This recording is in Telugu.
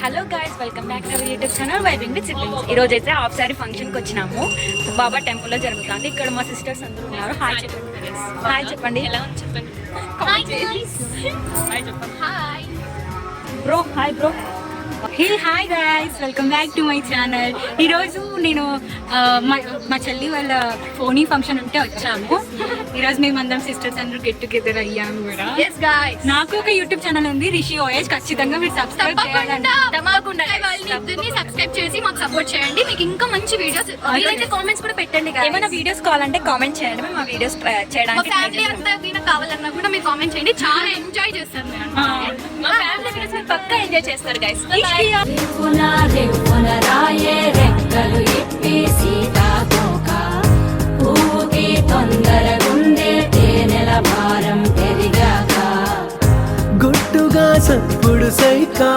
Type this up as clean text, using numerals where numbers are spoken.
Hello guys, welcome back to our YouTube channel vibing with siblings. ఈ రోజు అయితే హాఫ్ సారీ ఫంక్షన్కి వచ్చినాము. బాబా టెంపుల్ లో జరుగుతుంది. ఇక్కడ మా సిస్టర్స్ అందరూ ఉన్నారు. హాయ్ చెప్పండి. హాయ్ చెప్పండి. ఎలా ఉంది చెప్పండి. Hi guys. హాయ్ చెప్పండి. Hi bro. Hi bro. Hi guys, welcome back to my channel. ఈరోజు నేను మా చెల్లి వాళ్ళ ఫోనీ ఫంక్షన్ ఉంటే వచ్చాము. ఈరోజు మేము అందరం సిస్టర్స్ అందరూ గెట్ టుగెదర్ అయ్యాము కూడా. నాకు ఒక యూట్యూబ్ ఛానల్ ఉంది, రిషి ఓఎస్. ఖచ్చితంగా మీరు సబ్స్క్రైబ్ చేయాలండి. సబ్స్క్రైబ్ చేసి మాకు సపోర్ట్ చేయండి. మీకు ఇంకా మంచి వీడియోస్ కామెంట్స్ కూడా పెట్టండి. ఏమైనా వీడియోస్ కావాలంటే కామెంట్ చేయండి. మేము ఆ వీడియోస్ చేయడానికి ఫ్యామిలీ అంతా కావాలన్నా కూడా మీరు కామెంట్ చేయండి. చాలా ఎంజాయ్ చేస్తారు. మా ఫ్యామిలీ వీడియోస్ మీరు పక్కా ఎంజాయ్ చేస్తారు గైస్. గుట్టుగా సప్పుడు సైకా